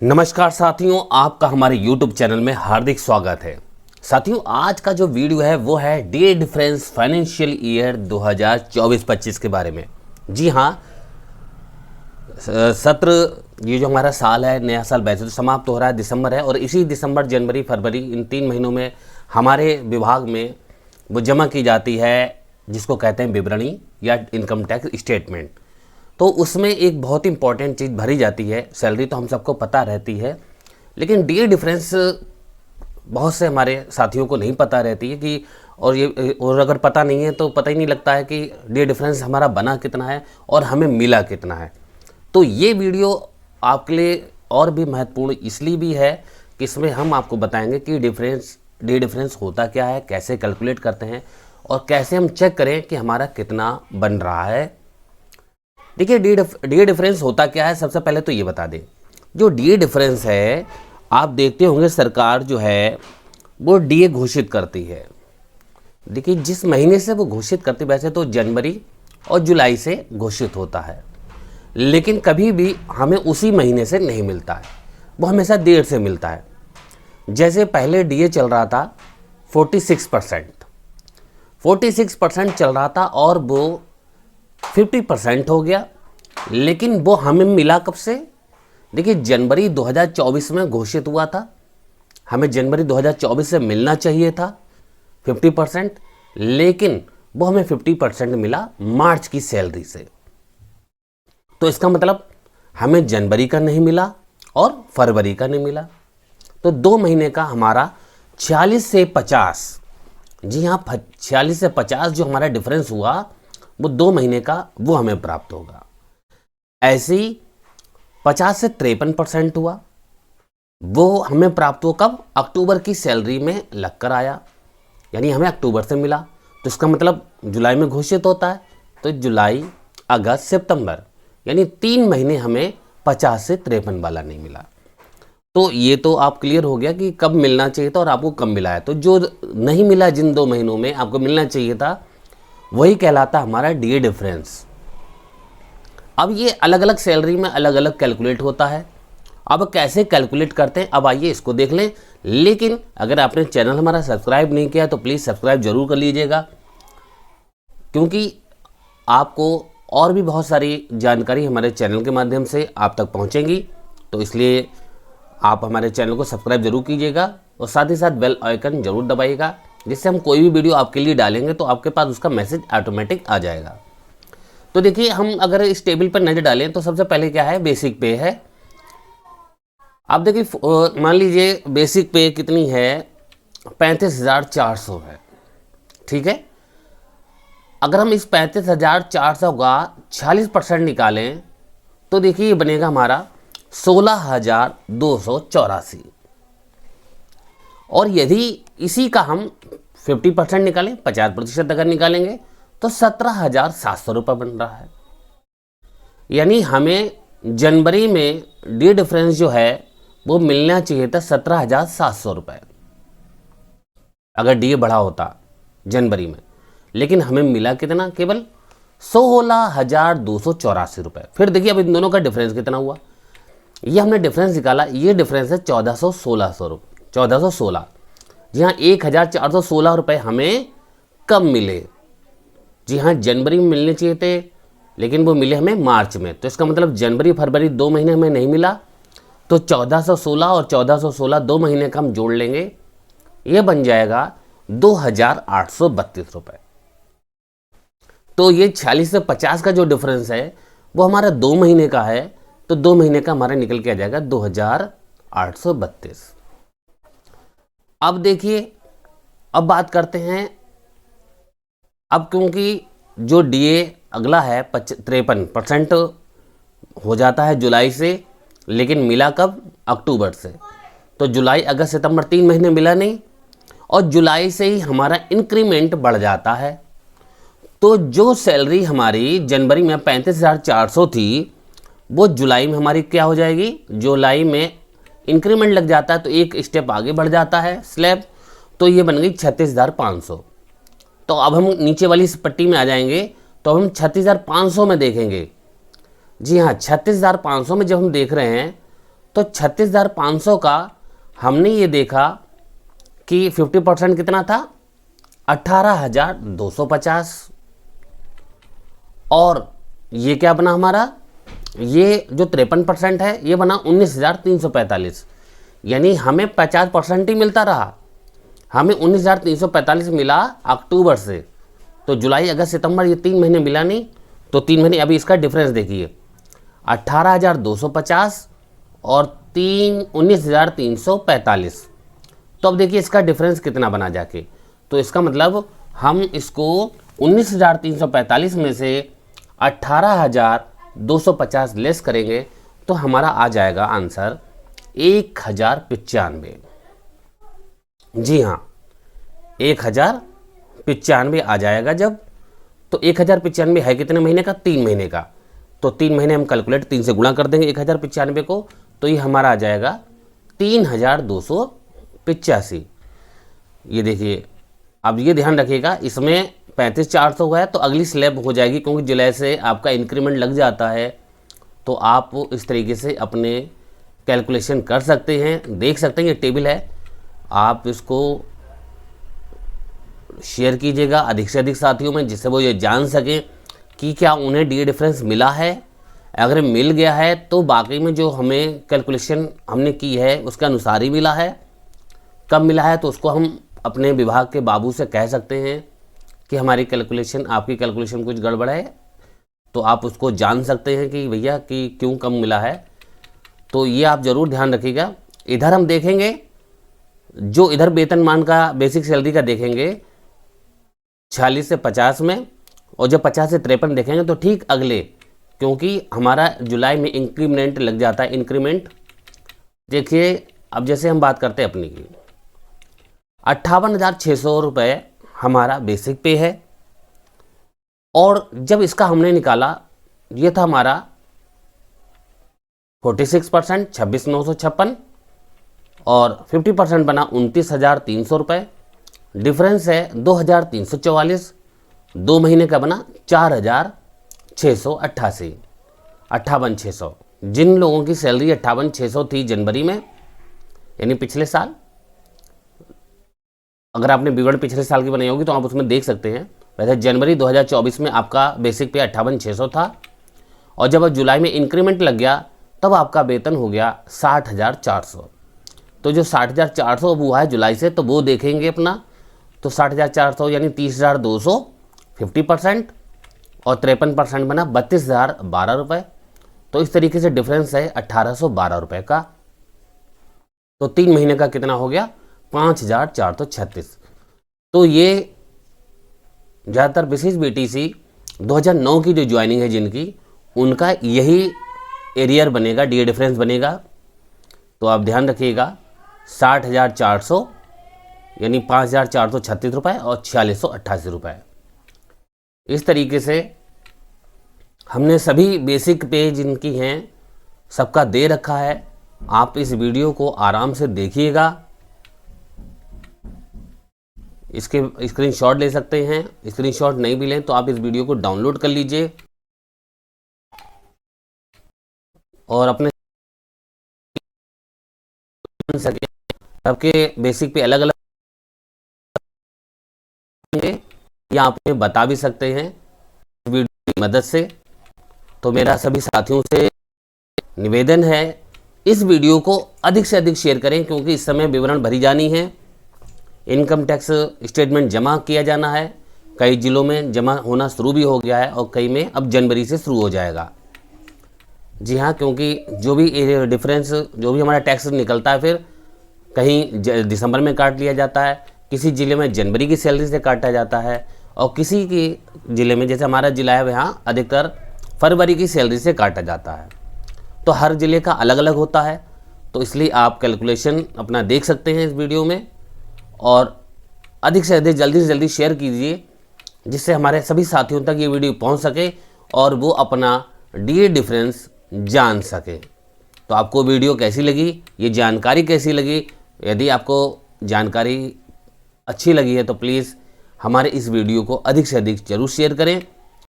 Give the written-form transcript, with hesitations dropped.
नमस्कार साथियों, आपका हमारे YouTube चैनल में हार्दिक स्वागत है। साथियों, आज का जो वीडियो है वो है डे डिफरेंस फाइनेंशियल ईयर 2024-25 के बारे में। जी हाँ, सत्र ये जो हमारा साल है, नया साल वैसे तो समाप्त हो रहा है, दिसंबर है, और इसी दिसंबर, जनवरी, फरवरी इन 3 महीनों में हमारे विभाग में वो जमा की जाती है जिसको कहते हैं विवरणी या इनकम टैक्स स्टेटमेंट। तो उसमें एक बहुत इंपॉर्टेंट चीज़ भरी जाती है। सैलरी तो हम सबको पता रहती है, लेकिन डे डिफरेंस बहुत से हमारे साथियों को नहीं पता रहती है कि और अगर पता नहीं है तो पता ही नहीं लगता है कि डे डिफरेंस हमारा बना कितना है और हमें मिला कितना है। तो ये वीडियो आपके लिए और भी महत्वपूर्ण इसलिए भी है कि इसमें हम आपको बताएंगे कि डे डिफरेंस होता क्या है, कैसे कैलकुलेट करते हैं और कैसे हम चेक करें कि हमारा कितना बन रहा है। देखिए, डी डिफरेंस होता क्या है, सबसे पहले तो ये बता दें। जो डी डिफरेंस है, आप देखते होंगे सरकार जो है वो डीए घोषित करती है। देखिए, जिस महीने से वो घोषित करती, वैसे तो जनवरी और जुलाई से घोषित होता है, लेकिन कभी भी हमें उसी महीने से नहीं मिलता है, वो हमेशा देर से मिलता है। जैसे पहले डीए चल रहा था 46% चल रहा था और वो 50% हो गया, लेकिन वो हमें मिला कब से? देखिए, जनवरी 2024 में घोषित हुआ था, हमें जनवरी 2024 से मिलना चाहिए था 50%, लेकिन वो हमें 50% मिला मार्च की सैलरी से। तो इसका मतलब हमें जनवरी का नहीं मिला और फरवरी का नहीं मिला। तो 2 महीने का हमारा 46 से 50, जी हाँ, 46 से 50 जो हमारा डिफरेंस हुआ वो 2 महीने का वो हमें प्राप्त होगा। ऐसे ही 50 से 53% हुआ, वो हमें प्राप्त हो कब? अक्टूबर की सैलरी में लगकर आया, यानी हमें अक्टूबर से मिला। तो इसका मतलब जुलाई में घोषित होता है, तो जुलाई, अगस्त, सितंबर, यानी 3 महीने हमें 50 से 53 वाला नहीं मिला। तो ये तो आप क्लियर हो गया कि कब मिलना चाहिए था और आपको कब मिला है। तो जो नहीं मिला, जिन 2 महीनों में आपको मिलना चाहिए था, वही कहलाता हमारा डीए डिफरेंस। अब ये अलग अलग सैलरी में अलग अलग कैलकुलेट होता है। अब कैसे कैलकुलेट करते हैं, अब आइए इसको देख लें। लेकिन अगर आपने चैनल हमारा सब्सक्राइब नहीं किया तो प्लीज़ सब्सक्राइब जरूर कर लीजिएगा, क्योंकि आपको और भी बहुत सारी जानकारी हमारे चैनल के माध्यम से आप तक पहुंचेगी। तो इसलिए आप हमारे चैनल को सब्सक्राइब जरूर कीजिएगा और साथ ही साथ बेल आइकन जरूर दबाइएगा, जिससे हम कोई भी वीडियो आपके लिए डालेंगे तो आपके पास उसका मैसेज ऑटोमेटिक आ जाएगा। तो देखिए, हम अगर इस टेबल पर नज़र डालें तो सबसे पहले क्या है? बेसिक पे है। आप देखिए, मान लीजिए बेसिक पे कितनी है? 35,400 है, ठीक है। अगर हम इस 35,400 का 46% निकालें तो देखिए ये बनेगा हमारा 16,284। और यदि इसी का हम 50% निकालें, 50% अगर निकालेंगे तो 17,700 रुपये बन रहा है। यानी हमें जनवरी में डी डिफरेंस जो है वो मिलना चाहिए था 17,700 रुपये, अगर डी बढ़ा होता जनवरी में, लेकिन हमें मिला कितना? केवल 16,284 रुपये। फिर देखिए अब इन दोनों का डिफरेंस कितना हुआ, ये हमने डिफरेंस निकाला, ये डिफरेंस है 1416। जी हाँ, 1,416 रुपये हमें कब मिले? जी हाँ, जनवरी में मिलने चाहिए थे, लेकिन वो मिले हमें मार्च में। तो इसका मतलब जनवरी फरवरी 2 महीने हमें नहीं मिला, तो 1416 और 1416 2 महीने का हम जोड़ लेंगे, ये बन जाएगा 2,832 रुपये। तो ये 46 से 50 का जो डिफरेंस है वो हमारा 2 महीने का है, तो 2 महीने का हमारा निकल के आ जाएगा 2,832। अब देखिए, अब बात करते हैं, अब क्योंकि जो डीए अगला है 53% हो जाता है जुलाई से, लेकिन मिला कब? अक्टूबर से। तो जुलाई, अगस्त, सितंबर 3 महीने मिला नहीं, और जुलाई से ही हमारा इंक्रीमेंट बढ़ जाता है। तो जो सैलरी हमारी जनवरी में 35,400 थी, वो जुलाई में हमारी क्या हो जाएगी? जुलाई में इंक्रीमेंट लग जाता है तो एक स्टेप आगे बढ़ जाता है स्लैब, तो ये बन गई 36,500। तो अब हम नीचे वाली इस पट्टी में आ जाएंगे, तो हम 36,500 में देखेंगे। जी हाँ, 36,500 में जब हम देख रहे हैं तो 36,500 का हमने ये देखा कि 50% कितना था, 18,250। और ये क्या बना हमारा, ये जो 53% है ये बना 19,345। यानी हमें 50% ही मिलता रहा। हमें 19,345 मिला अक्टूबर से, तो जुलाई अगस्त सितंबर ये 3 महीने मिला नहीं। तो 3 महीने, अभी इसका डिफरेंस देखिए, 18,250 और 19,345। तो अब देखिए इसका डिफरेंस कितना बना जाके। तो इसका मतलब हम इसको 19,345 में से 18,250 लेस करेंगे तो हमारा आ जाएगा आंसर 1,095। जी हाँ, 1,095 आ जाएगा जब। तो 1,095 है कितने महीने का, 3 महीने का। तो 3 महीने हम कैलकुलेट 3 से गुणा कर देंगे 1,095 को, तो ये हमारा आ जाएगा 3,285। ये देखिए, अब ये ध्यान रखिएगा, इसमें 35,400 है तो अगली स्लैब हो जाएगी, क्योंकि जुलाई से आपका इंक्रीमेंट लग जाता है। तो आप इस तरीके से अपने कैलकुलेशन कर सकते हैं, देख सकते हैं, ये टेबल है, आप इसको शेयर कीजिएगा अधिक से अधिक साथियों में, जिससे वो ये जान सकें कि क्या उन्हें डी डिफरेंस मिला है। अगर मिल गया है तो बाकी में जो हमें कैलकुलेशन हमने की है उसके अनुसार ही मिला है। कब मिला है तो उसको हम अपने विभाग के बाबू से कह सकते हैं कि हमारी कैलकुलेशन, आपकी कैलकुलेशन कुछ गड़बड़ है, तो आप उसको जान सकते हैं कि भैया कि क्यों कम मिला है। तो ये आप ज़रूर ध्यान रखिएगा। इधर हम देखेंगे, जो इधर वेतनमान का बेसिक सैलरी का देखेंगे 46 से 50 में, और जब 50 से 53 देखेंगे तो ठीक अगले, क्योंकि हमारा जुलाई में इंक्रीमेंट लग जाता है। इंक्रीमेंट देखिए, अब जैसे हम बात करते हैं अपनी की, 58,600 रुपये हमारा बेसिक पे है, और जब इसका हमने निकाला, ये था हमारा 46%, 26,956, और 50% बना 29,300 रुपये। डिफरेंस है 2,344, 2 महीने का बना 4,688, 58,600। जिन लोगों की सैलरी 58,600 थी जनवरी में, यानी पिछले साल, अगर आपने विवरण पिछले साल की बनाई होगी तो आप उसमें देख सकते हैं। वैसे जनवरी 2024 में आपका बेसिक पे 58,600 था, और जब जुलाई में इंक्रीमेंट लग गया तब आपका वेतन हो गया 60,400। तो जो 60,400 अब हुआ है जुलाई से, तो वो देखेंगे अपना, तो 60,400 यानी 30,200, 50%, और 53% बना 32,012 रुपये। तो इस तरीके से डिफरेंस है 1,812 रुपये का। तो 3 महीने का कितना हो गया, 5,436। तो ये ज़्यादातर विशेष बीटीसी 2009 की जो ज्वाइनिंग है जिनकी, उनका यही एरियर बनेगा, डी डिफरेंस बनेगा। तो आप ध्यान रखिएगा, 60,400 यानी 5,436 रुपये और 4,688 रुपये। इस तरीके से हमने सभी बेसिक पे जिनकी हैं सबका दे रखा है। आप इस वीडियो को आराम से देखिएगा, इसके स्क्रीनशॉट ले सकते हैं। स्क्रीनशॉट नहीं भी लें तो आप इस वीडियो को डाउनलोड कर लीजिए और अपने सके। सबके बेसिक पे अलग अलग या आप बता भी सकते हैं वीडियो की मदद से। तो मेरा सभी साथियों से निवेदन है, इस वीडियो को अधिक से अधिक शेयर करें, क्योंकि इस समय विवरण भरी जानी है, इनकम टैक्स स्टेटमेंट जमा किया जाना है। कई जिलों में जमा होना शुरू भी हो गया है और कई में अब जनवरी से शुरू हो जाएगा। जी हाँ, क्योंकि जो भी डिफरेंस, जो भी हमारा टैक्स निकलता है, फिर कहीं दिसंबर में काट लिया जाता है, किसी ज़िले में जनवरी की सैलरी से काटा जाता है, और किसी की ज़िले में, जैसे हमारा ज़िला है, वहाँ अधिकतर फरवरी की सैलरी से काटा जाता है। तो हर ज़िले का अलग अलग होता है, तो इसलिए आप कैलकुलेशन अपना देख सकते हैं इस वीडियो में, और अधिक से अधिक जल्दी से जल्दी शेयर कीजिए, जिससे हमारे सभी साथियों तक ये वीडियो पहुंच सके और वो अपना डी डिफरेंस जान सके। तो आपको वीडियो कैसी लगी, ये जानकारी कैसी लगी? यदि आपको जानकारी अच्छी लगी है तो प्लीज़ हमारे इस वीडियो को अधिक से अधिक जरूर शेयर करें।